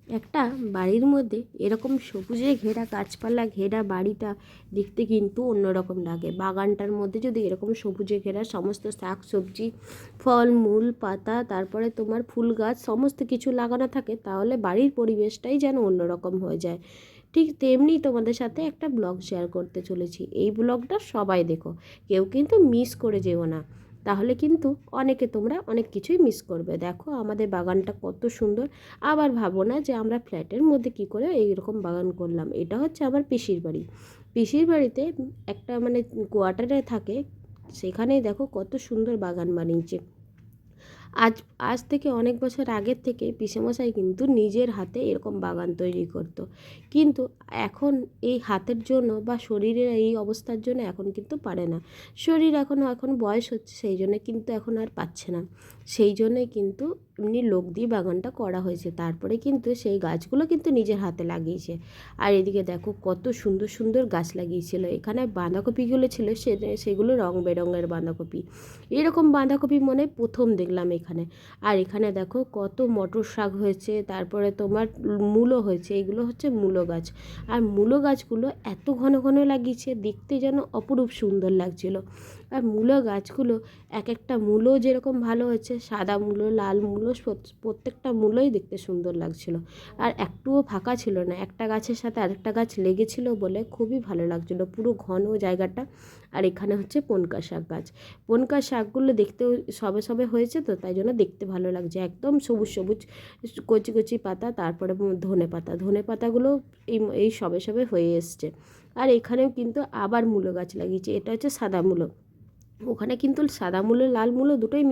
একটা বাড়ির মধ্যে এরকম সবুজে ঘেরা গাছপালা ঘেরা বাড়িটা দেখতে কিন্তু অন্যরকম লাগে। বাগানটার মধ্যে যদি এরকম সবুজে ঘেরা সমস্ত শাক সবজি ফল মূল পাতা তারপরে তোমার ফুল গাছ সমস্ত কিছু লাগানো থাকে, তাহলে বাড়ির পরিবেশটাই যেন অন্যরকম হয়ে যায়। ঠিক তেমনি তোমাদের সাথে একটা ব্লগ শেয়ার করতে চলেছি। এই ব্লগটা সবাই দেখো, কেউ কিন্তু মিস করে যেও না, তাহলে কিন্তু তোমরা অনেক কিছুই মিস করবে। দেখো আমাদের বাগানটা কত সুন্দর। আবার ভাবো না যে আমরা ফ্ল্যাটের মধ্যে কি করে এইরকম বাগান করলাম। এটা হচ্ছে আমার পিসির বাড়ি। পিসির বাড়িতে একটা মানে কোয়ার্টারে থাকে, সেখানেই দেখো কত সুন্দর বাগান বানিয়েছে। আজ আজ থেকে অনেক বছর আগের থেকে পিসেমশাই কিন্তু নিজের হাতে এরকম বাগান তৈরি করতো, কিন্তু এখন এই হাতের জন্য বা শরীরের এই অবস্থার জন্য এখন কিন্তু পারে না। শরীর এখন বয়স হচ্ছে, সেই জন্য কিন্তু এখন আর পাচ্ছে না। সেই জন্যই কিন্তু এমনি লোক দিয়ে বাগানটা করা হয়েছে। তারপরে কিন্তু সেই গাছগুলো কিন্তু নিজের হাতে লাগিয়েছে। আর এদিকে দেখো কত সুন্দর সুন্দর গাছ লাগিয়েছিল। এখানে বাঁধাকপিগুলো ছিল, সেগুলো রং বেরঙের বাঁধাকপি। এরকম বাঁধাকপি মনে হয় প্রথম দেখলাম এখানে। আর এখানে দেখো কত মটর শাক হয়েছে, তারপরে তোমার মূলো হয়েছে। এগুলো হচ্ছে মূলো গাছ। আর মূলো গাছগুলো এত ঘন ঘন লাগিয়েছে, দেখতে যেন অপরূপ সুন্দর লাগছিল। আর মূলো গাছগুলো এক একটা মূলো যেরকম ভালো হয়েছে, সাদা মূলো লাল মূলো প্রত্যেকটা মূলোই দেখতে সুন্দর লাগছিল। আর একটুও ফাঁকা ছিল না, একটা গাছের সাথে আরেকটা গাছ লেগেছিল বলে খুবই ভালো লাগছিল, পুরো ঘন জায়গাটা। আর এখানে হচ্ছে পনকা শাক গাছ। পনকা শাকগুলো দেখতেও সবে সবে হয়েছে, তো তাই জন্য দেখতে ভালো লাগছে, একদম সবুজ সবুজ কচি কচি পাতা। তারপরে ধনে পাতাগুলো এই সবে সবে হয়ে এসছে। আর এখানেও কিন্তু আবার মূলো গাছ লাগিয়েছে, এটা হচ্ছে সাদা মূলো। ওখানে কিন্তু সাদা মূলো লাল মূলো দুটোই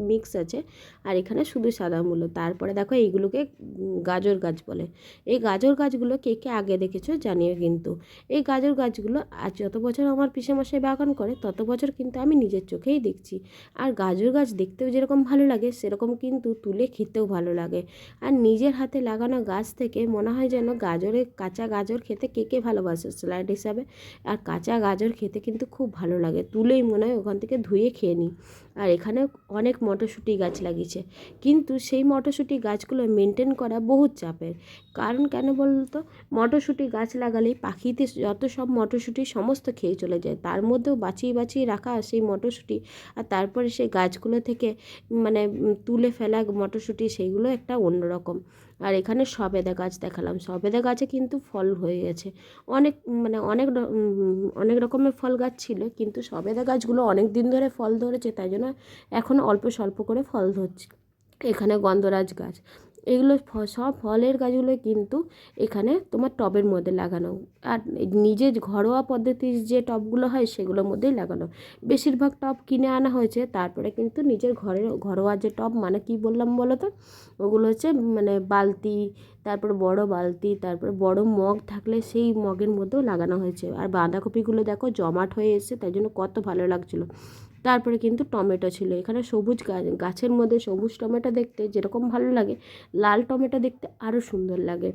মিক্স আছে, আর এখানে শুধু সাদা মূলো। তারপরে দেখো এইগুলোকে গাজর গাছ বলে। এই গাজর গাছগুলো কে কে আগে দেখেছো জানিও কিন্তু। এই গাজর গাছগুলো আজ যত বছর আমার পিসেমশাই বাগান করে তত বছর কিন্তু আমি নিজের চোখেই দেখছি। আর গাজর গাছ দেখতেও যেরকম ভালো লাগে, সেরকম কিন্তু তুলে খেতেও ভালো লাগে। আর নিজের হাতে লাগানো গাছ থেকে মনে হয় যেন কাঁচা গাজর খেতে কে কে ভালোবাসে স্যালাড হিসাবে। আর কাঁচা গাজর খেতে কিন্তু খুব ভালো লাগে, তুলেই মনে হয় ওখান থেকে ধুয়ে খেয়ে নিই। আর এখানে অনেক মটরশুঁটি গাছ লাগিয়েছে, কিন্তু সেই মটরশুঁটি গাছগুলো মেনটেন করা বহুত চাপের। কারণ কেন বলতো, মটরশুঁটি গাছ লাগালেই পাখিতে যত সব মটরশুঁটি সমস্ত খেয়ে চলে যায়, তার মধ্যেও বাঁচিয়ে বাঁচিয়ে রাখা সেই মটরশুঁটি। আর তারপরে সেই গাছগুলো থেকে মানে তুলে ফেলা মটরশুঁটি, সেইগুলো একটা অন্যরকম। আর এখানে সবেদা গাছ দেখালাম, সবেদা গাছে কিন্তু ফল হয়ে গেছে। অনেক মানে অনেক রকমের ফল গাছ ছিল, কিন্তু সবেদা গাছগুলো অনেক দিন ধরে ফল ধরেছে, তাই জন্য এখন অল্প স্বল্প করে ফল ধরছে। এখানে গন্ধরাজ গাছ, এগুলো সব ফলের গাছগুলো কিন্তু এখানে তোমার টবের মধ্যে লাগানো। আর নিজের ঘরোয়া পদ্ধতির যে টবগুলো হয় সেগুলোর মধ্যেই লাগানো। বেশিরভাগ টব কিনে আনা হয়েছে, তারপরে কিন্তু নিজের ঘরোয়া যে টব, মানে কি বললাম বলো তো, ওগুলো হচ্ছে মানে বালতি, তারপর বড় বালতি, তারপর বড় মগ থাকলে সেই মগের মধ্যেও লাগানো হয়েছে। আর বাঁধাকপিগুলো দেখো জমাট হয়ে এসেছে, তাই জন্য কত ভালো লাগছিলো। তারপরে কিন্তু টমেটো ছিল এখানে, সবুজ গাছের মধ্যে সবুজ টমেটো দেখতে যেরকম ভালো লাগে, লাল টমেটো দেখতে আরও সুন্দর লাগে।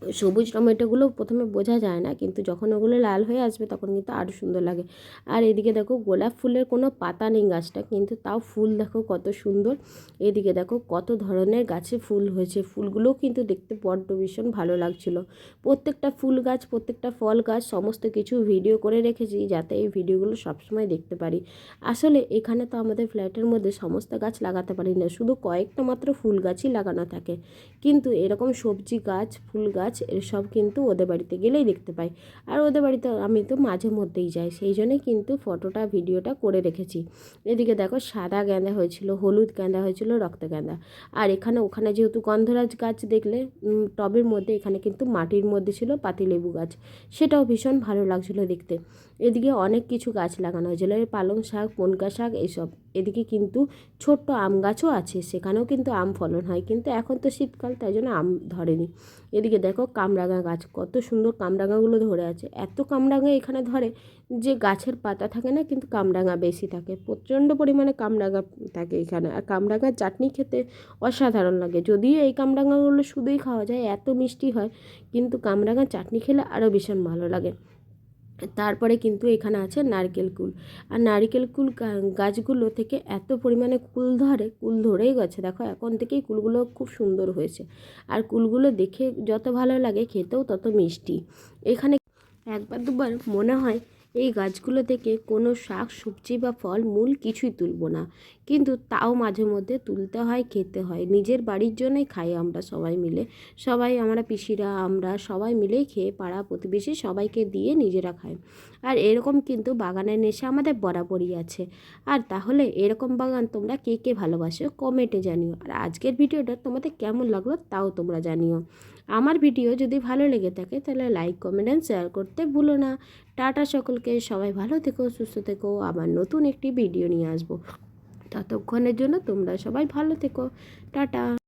সবুজ টমেটোগুলো প্রথমে বোঝা যায় না, কিন্তু যখন ওগুলো লাল হয়ে আসবে তখন কিন্তু আরও সুন্দর লাগে। আর এদিকে দেখো গোলাপ ফুলের কোনো পাতা নেই গাছটা, কিন্তু তাও ফুল দেখো কত সুন্দর। এদিকে দেখো কত ধরনের গাছে ফুল হয়েছে, ফুলগুলোও কিন্তু দেখতে বড্ড ভীষণ ভালো লাগছিল। প্রত্যেকটা ফুল গাছ প্রত্যেকটা ফল গাছ সমস্ত কিছু ভিডিও করে রেখেছি, যাতে এই ভিডিওগুলো সবসময় দেখতে পারি। আসলে এখানে তো আমাদের ফ্ল্যাটের মধ্যে সমস্ত গাছ লাগাতে পারি না, শুধু কয়েকটা মাত্র ফুল গাছই লাগানো থাকে। কিন্তু এরকম সবজি গাছ ফুল গাছ এসব কিন্তু ওদের বাড়িতে গেলেই দেখতে পাই। আর ওদের বাড়িতে আমি তো মাঝে মধ্যেই যাই, সেই জন্যই কিন্তু ফটোটা ভিডিওটা করে রেখেছি। এদিকে দেখো সাদা গাঁদা হয়েছিল, হলুদ গাঁদা হয়েছিল, রক্ত গাঁদা। আর ওখানে যেহেতু গন্ধরাজ গাছ দেখলে টবের মধ্যে, এখানে কিন্তু মাটির মধ্যে ছিল পাতিলেবু গাছ, সেটাও ভীষণ ভালো লাগছিলো দেখতে। এদিকে অনেক কিছু গাছ লাগানো হয়েছিল, পালং শাক পনকা শাক এইসব। এদিকে কিন্তু ছোট্ট আম গাছও আছে, সেখানেও কিন্তু আম ফলন হয়, কিন্তু এখন তো শীতকাল তাই জন্য আম ধরেনি। এদিকে দেখো কামরাঙা গাছ, কত সুন্দর কামরাঙাগুলো ধরে আছে। এত কামরাঙা এখানে ধরে যে গাছের পাতা থাকে না, কিন্তু কামরাঙা বেশি থাকে, প্রচণ্ড পরিমাণে কামরাঙা থাকে এখানে। আর কামরাঙার চাটনি খেতে অসাধারণ লাগে, যদিও এই কামরাঙাগুলো শুধুই খাওয়া যায়, এত মিষ্টি হয়, কিন্তু কামরাঙার চাটনি খেলে আরও ভীষণ ভালো লাগে। তারপরে কিন্তু এখানে আছে নারকেল কুল। আর নারকেল কুল গাছগুলো থেকে এত পরিমাণে কুল ধরে, কুল ধরেই গেছে, দেখো এখন থেকেই কুলগুলো খুব সুন্দর হয়েছে। আর কুলগুলো দেখে যত ভালো লাগে খেতেও তত মিষ্টি। এখানে একবার দুবার মনে হয় এই গাছগুলো থেকে কোনো শাক সবজি বা ফল মূল কিছুই তুলব না, কিন্তু তাও মাঝে মধ্যে তুলতে হয়, খেতে হয়। নিজের বাড়ির জন্যই খাই আমরা সবাই মিলে, সবাই আমরা পিসিরা আমরা সবাই মিলেই খেয়ে পাড়া প্রতিবেশী সবাইকে দিয়ে নিজেরা খাই। আর এরকম কিন্তু বাগানের নেশা আমাদের বরাবরই আছে। আর তাহলে এরকম বাগান তোমরা কে কে ভালোবাসো কমেন্টে জানিও। আর আজকের ভিডিওটা তোমাদের কেমন লাগলো তাও তোমরা জানিও। আমার ভিডিও যদি ভালো লেগে থাকে তাহলে লাইক কমেন্ট অ্যান্ড শেয়ার করতে ভুলো না। টাটা সকলকে, সবাই ভালো থেকো, সুস্থ থেকো। আবার নতুন একটি ভিডিও নিয়ে আসবো, ততক্ষণের জন্য তোমরা সবাই ভালো থেকো। টাটা।